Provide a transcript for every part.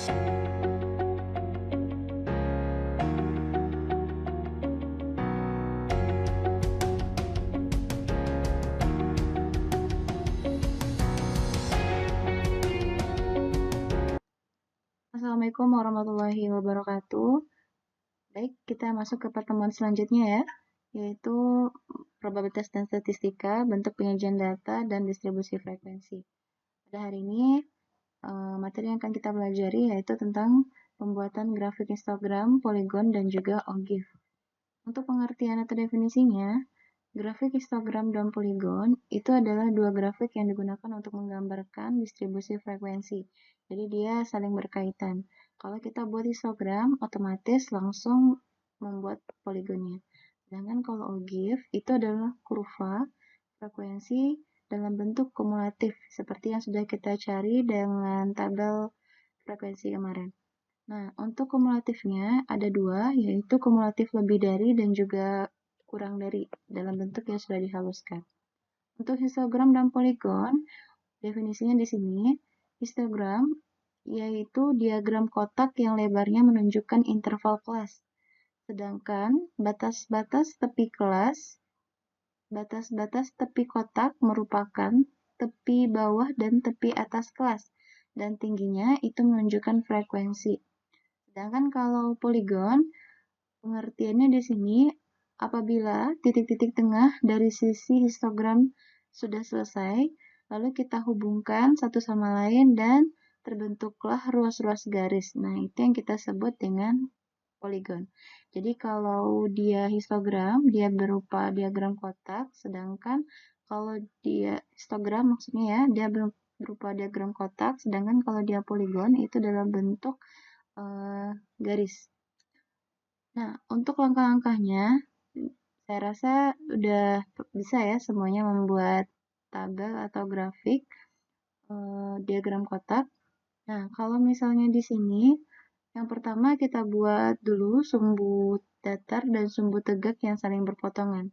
Assalamualaikum warahmatullahi wabarakatuh. Baik, kita masuk ke pertemuan selanjutnya ya, yaitu probabilitas dan statistika, bentuk penyajian data, dan distribusi frekuensi. Pada hari ini, materi yang akan kita pelajari yaitu tentang pembuatan grafik histogram, poligon, dan juga OGIF. Untuk pengertian atau definisinya, grafik histogram dan poligon itu adalah dua grafik yang digunakan untuk menggambarkan distribusi frekuensi. Jadi dia saling berkaitan. Kalau kita buat histogram, otomatis langsung membuat poligonnya. Sedangkan kalau OGIF itu adalah kurva frekuensi dalam bentuk kumulatif, seperti yang sudah kita cari dengan tabel frekuensi kemarin. Nah, untuk kumulatifnya ada dua, yaitu kumulatif lebih dari dan juga kurang dari dalam bentuk yang sudah dihaluskan. Untuk histogram dan poligon, definisinya di sini, histogram yaitu diagram kotak yang lebarnya menunjukkan interval kelas. Sedangkan batas-batas tepi kotak merupakan tepi bawah dan tepi atas kelas, dan tingginya itu menunjukkan frekuensi. Sedangkan kalau poligon, pengertiannya di sini apabila titik-titik tengah dari sisi histogram sudah selesai, lalu kita hubungkan satu sama lain dan terbentuklah ruas-ruas garis. Nah, itu yang kita sebut dengan poligon. Jadi kalau dia histogram, dia berupa diagram kotak, sedangkan kalau dia histogram maksudnya ya, dia berupa diagram kotak, sedangkan kalau dia poligon itu dalam bentuk garis. Nah, untuk langkah-langkahnya, saya rasa udah bisa ya semuanya membuat tabel atau grafik diagram kotak. Nah, kalau misalnya di sini, yang pertama kita buat dulu sumbu datar dan sumbu tegak yang saling berpotongan.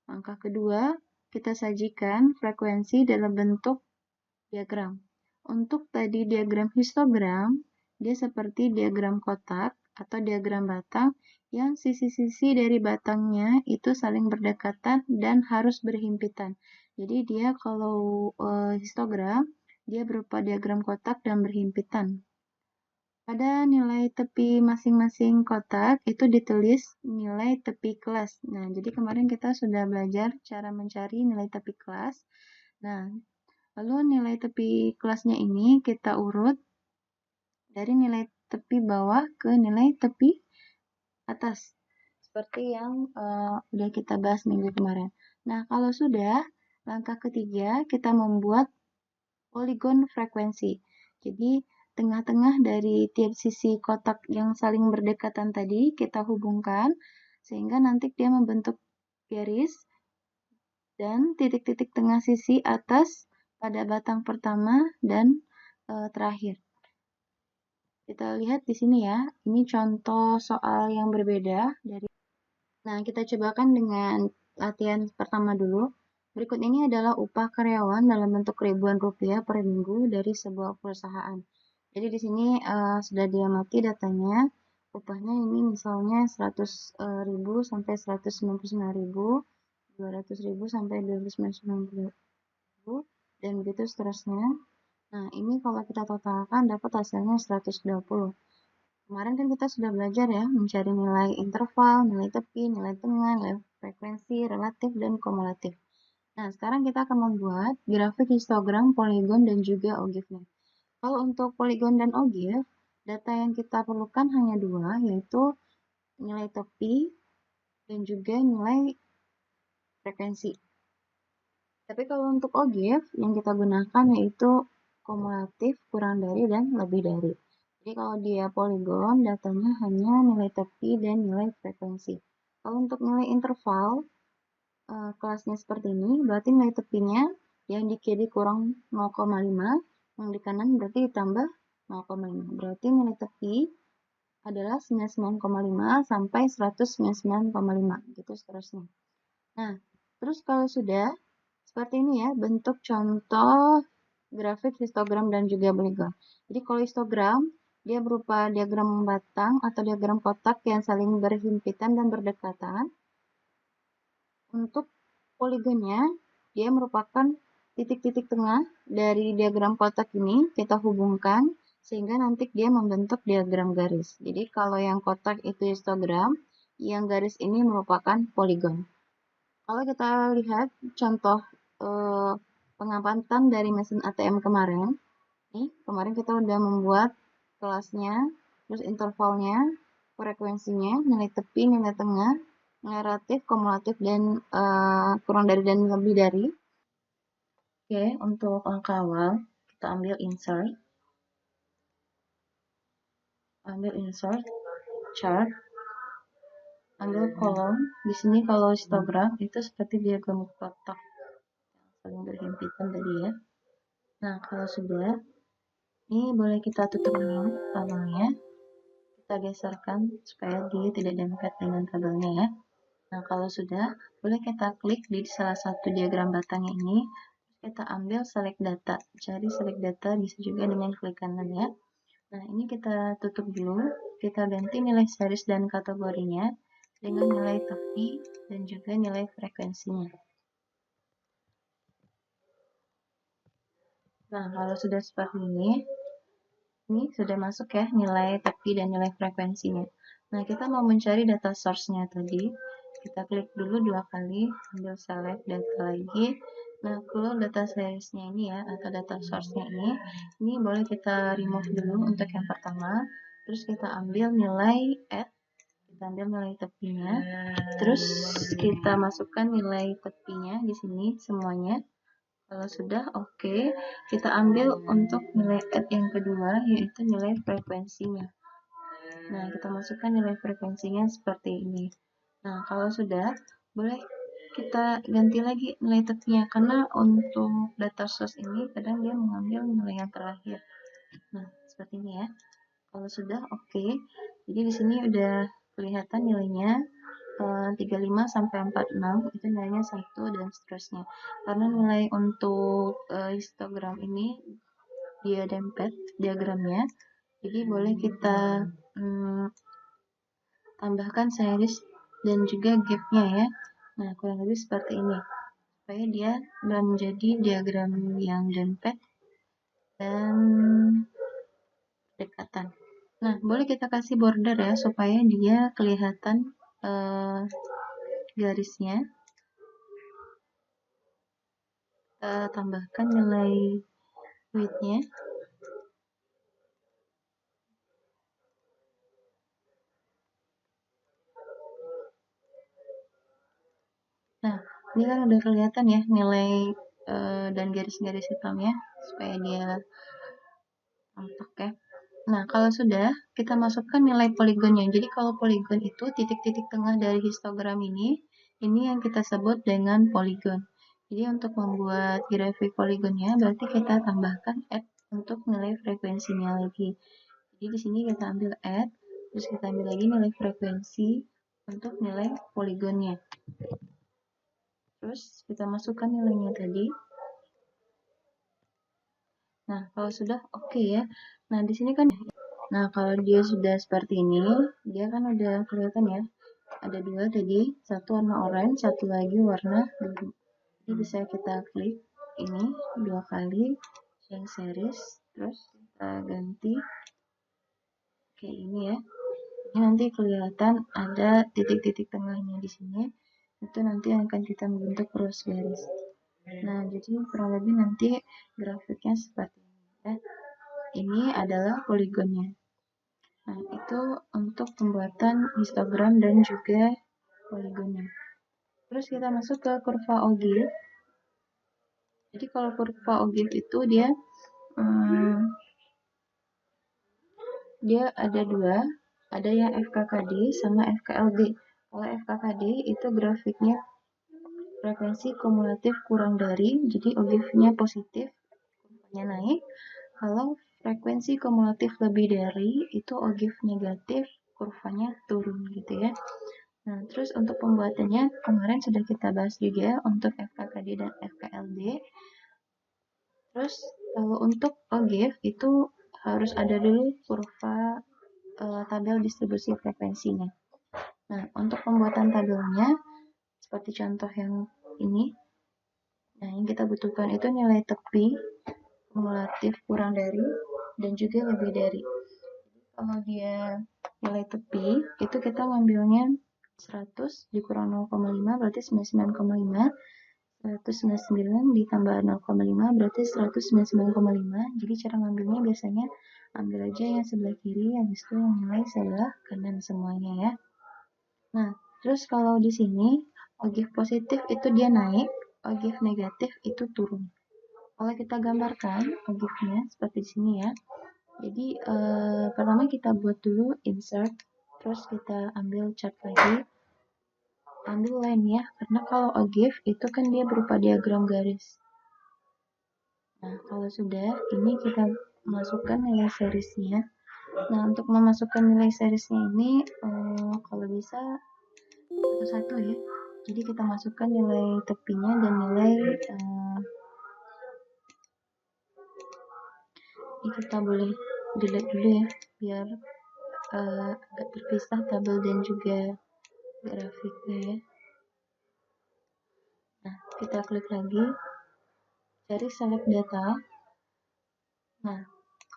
Langkah kedua, kita sajikan frekuensi dalam bentuk diagram. Untuk tadi diagram histogram, dia seperti diagram kotak atau diagram batang yang sisi-sisi dari batangnya itu saling berdekatan dan harus berhimpitan. Jadi dia kalau histogram, dia berupa diagram kotak dan berhimpitan. Pada nilai tepi masing-masing kotak itu ditulis nilai tepi kelas. Nah, jadi kemarin kita sudah belajar cara mencari nilai tepi kelas. Nah, lalu nilai tepi kelasnya ini kita urut dari nilai tepi bawah ke nilai tepi atas. Seperti yang udah kita bahas minggu kemarin. Nah, kalau sudah, langkah ketiga kita membuat poligon frekuensi. Jadi, tengah-tengah dari tiap sisi kotak yang saling berdekatan tadi kita hubungkan sehingga nanti dia membentuk garis dan titik-titik tengah sisi atas pada batang pertama dan terakhir. Kita lihat di sini ya, ini contoh soal yang berbeda dari. Nah, kita cobakan dengan latihan pertama dulu. Berikut ini adalah upah karyawan dalam bentuk ribuan rupiah per minggu dari sebuah perusahaan. Jadi di sini sudah diamati datanya. Upahnya ini misalnya 100.000 sampai 199.000, 200.000 sampai 299.000, dan begitu seterusnya. Nah, ini kalau kita totalkan dapat hasilnya 120. Kemarin kan kita sudah belajar ya, mencari nilai interval, nilai tepi, nilai tengah, nilai frekuensi, relatif, dan kumulatif. Nah, sekarang kita akan membuat grafik histogram, poligon, dan juga OGIF-nya. Kalau untuk poligon dan OGIF, data yang kita perlukan hanya dua, yaitu nilai tepi dan juga nilai frekuensi. Tapi kalau untuk OGIF, yang kita gunakan yaitu kumulatif, kurang dari, dan lebih dari. Jadi kalau dia poligon, datanya hanya nilai tepi dan nilai frekuensi. Kalau untuk nilai interval, kelasnya seperti ini, berarti nilai tepinya yang di kiri kurang 0,5, yang di kanan berarti ditambah 0,5. Berarti nilai tepi adalah 99,5 sampai 199,5, gitu seterusnya. Nah, terus kalau sudah, seperti ini ya, bentuk contoh grafik histogram dan juga poligon. Jadi kalau histogram, Dia berupa diagram batang atau diagram kotak yang saling berhimpitan dan berdekatan. Untuk poligonnya, dia merupakan titik-titik tengah dari diagram kotak ini kita hubungkan sehingga nanti dia membentuk diagram garis. Jadi kalau yang kotak itu histogram, yang garis ini merupakan poligon. Kalau kita lihat contoh pengamatan dari mesin ATM kemarin, kemarin kita udah membuat kelasnya, terus intervalnya, frekuensinya, nilai tepi, nilai tengah, nilai relatif, kumulatif, dan kurang dari dan lebih dari. Oke, untuk langkah awal, kita ambil insert, chart, ambil kolom. Di sini kalau histogram itu seperti diagram kotak yang saling berhimpitan tadi ya. Nah, kalau sudah, ini boleh kita tutup dulu tabelnya. Kita geserkan supaya dia tidak dempet dengan tabelnya ya. Nah, kalau sudah, boleh kita klik di salah satu diagram batang ini. Kita ambil select data. Cari select data bisa juga dengan klik kanan ya. Nah, ini kita tutup dulu. Kita ganti nilai series dan kategorinya dengan nilai tepi dan juga nilai frekuensinya. Nah, kalau sudah seperti ini sudah masuk ya nilai tepi dan nilai frekuensinya. Nah, kita mau mencari data source-nya tadi. Kita klik dulu 2 kali, ambil select data lagi. Nah, kalau data series-nya ini ya, atau data source-nya ini boleh kita remove dulu untuk yang pertama. Terus kita ambil nilai add, kita ambil nilai tepinya. Terus kita masukkan nilai tepinya di sini semuanya. Kalau sudah oke, kita ambil untuk nilai add yang kedua, yaitu nilai frekuensinya. Nah, kita masukkan nilai frekuensinya seperti ini. Nah, kalau sudah, boleh kita ganti lagi nilai tepinya, karena untuk data source ini kadang dia mengambil nilai yang terakhir. Nah, seperti ini ya. Kalau sudah oke, jadi di sini udah kelihatan nilainya 35 sampai 46 itu nilainya 1 dan seterusnya. Karena nilai untuk histogram ini dia dempet diagramnya, jadi boleh kita tambahkan series dan juga gap-nya ya. Nah, kurang lebih seperti ini. Supaya dia menjadi diagram yang dempet dan dekatan. Nah, boleh kita kasih border ya supaya dia kelihatan garisnya. Kita tambahkan nilai width-nya. Nah, ini kan udah kelihatan ya nilai dan garis-garis hitamnya supaya dia tampak ya. Nah, kalau sudah, kita masukkan nilai poligonnya. Jadi kalau poligon itu titik-titik tengah dari histogram ini yang kita sebut dengan poligon. Jadi untuk membuat grafik poligonnya, berarti kita tambahkan add untuk nilai frekuensinya lagi. Jadi di sini kita ambil add, terus kita ambil lagi nilai frekuensi untuk nilai poligonnya. Terus kita masukkan nilainya tadi. Nah, kalau sudah oke ya. Nah, di sini kan kalau dia sudah seperti ini, dia kan udah kelihatan ya. Ada dua tadi, satu warna oranye, satu lagi warna biru. Jadi bisa kita klik ini 2 kali, change series, terus kita ganti kayak ini ya. Ini nanti kelihatan ada titik-titik tengahnya di sini. Itu nanti akan kita membentuk ruas garis. Nah, jadi kurang lebih nanti grafiknya seperti ini ya. Ini adalah poligonnya. Nah, itu untuk pembuatan histogram dan juga poligonnya. Terus kita masuk ke kurva OGIF. Jadi kalau kurva OGIF itu dia ada dua, ada yang FKKD sama FKLD. Kalau FKKD itu grafiknya frekuensi kumulatif kurang dari, jadi OGIF-nya positif, kurvanya naik. Kalau frekuensi kumulatif lebih dari, itu OGIF negatif, kurvanya turun gitu ya. Nah, terus untuk pembuatannya kemarin sudah kita bahas juga untuk FKKD dan FKLD. Terus kalau untuk OGIF itu harus ada dulu kurva tabel distribusi frekuensinya. Nah, untuk pembuatan tabelnya, seperti contoh yang ini, nah yang kita butuhkan itu nilai tepi, kumulatif kurang dari, dan juga lebih dari. Kalau dia nilai tepi, itu kita ngambilnya 100 dikurang 0,5 berarti 99,5. 199 ditambah 0,5 berarti 199,5. Jadi cara ngambilnya biasanya ambil aja yang sebelah kiri, habis itu yang nilai sebelah kanan semuanya ya. Nah, terus kalau di sini ogive positif itu dia naik, ogive negatif itu turun. Kalau kita gambarkan ogive-nya seperti di sini ya. Jadi pertama kita buat dulu insert, terus kita ambil chart lagi. Ambil line ya, karena kalau ogive itu kan dia berupa diagram garis. Nah, kalau sudah, ini kita masukkan nilai seriesnya. Nah, untuk memasukkan nilai seriesnya ini, kalau bisa satu-satu ya. Jadi kita masukkan nilai tepinya dan nilai ini kita boleh delete dulu ya, biar agak terpisah tabel dan juga grafiknya ya. Nah, kita klik lagi, cari select data. Nah,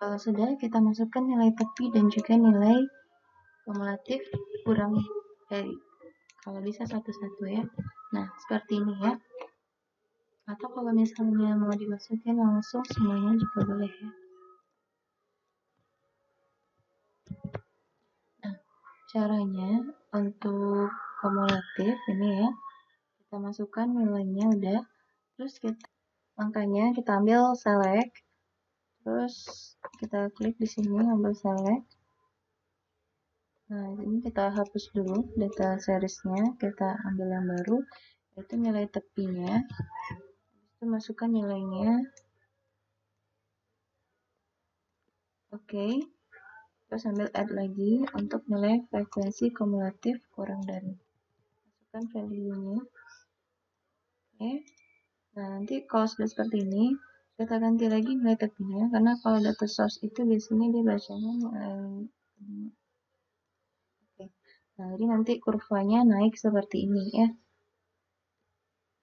kalau sudah, kita masukkan nilai tepi dan juga nilai kumulatif kurang dari. Kalau bisa satu-satu ya. Nah, seperti ini ya. Atau kalau misalnya mau dimasukin langsung semuanya juga boleh ya. Nah, caranya untuk kumulatif ini ya. Kita masukkan nilainya udah. Terus angkanya kita ambil select. Terus kita klik di sini ambil select. Nah, ini kita hapus dulu data seriesnya, kita ambil yang baru, yaitu nilai tepinya. Itu masukkan nilainya. Oke. Terus ambil add lagi untuk nilai frekuensi kumulatif kurang dari. Masukkan value-nya. Oke. Nah, nanti kalau sudah seperti ini, kita ganti lagi nilai tepinya, karena kalau data source itu biasanya dia bacanya nilai. Oke. Nah, jadi nanti kurvanya naik seperti ini ya.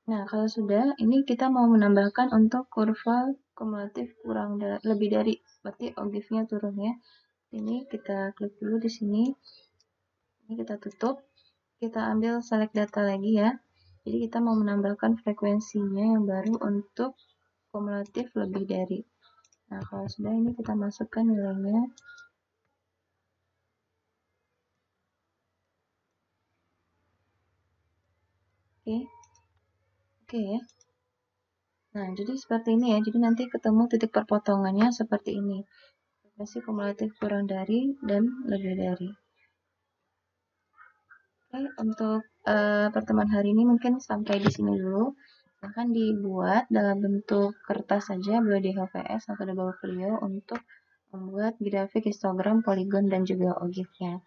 Nah, kalau sudah, ini kita mau menambahkan untuk kurva kumulatif kurang lebih dari, berarti ogive-nya turun ya. Ini kita klik dulu di sini. Ini kita tutup. Kita ambil select data lagi ya. Jadi kita mau menambahkan frekuensinya yang baru untuk kumulatif lebih dari. Nah, kalau sudah ini kita masukkan nilainya. Oke. Oke ya. Nah, jadi seperti ini ya. Jadi nanti ketemu titik perpotongannya seperti ini. Frekuensi kumulatif kurang dari dan lebih dari. Oke, untuk pertemuan hari ini mungkin sampai di sini dulu. Silahkan dibuat dalam bentuk kertas saja, boleh di HVS atau di bawah video untuk membuat grafik, histogram, poligon, dan juga ogive-nya.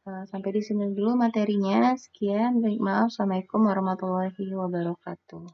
Sampai di sini dulu materinya. Sekian, maaf. Assalamualaikum warahmatullahi wabarakatuh.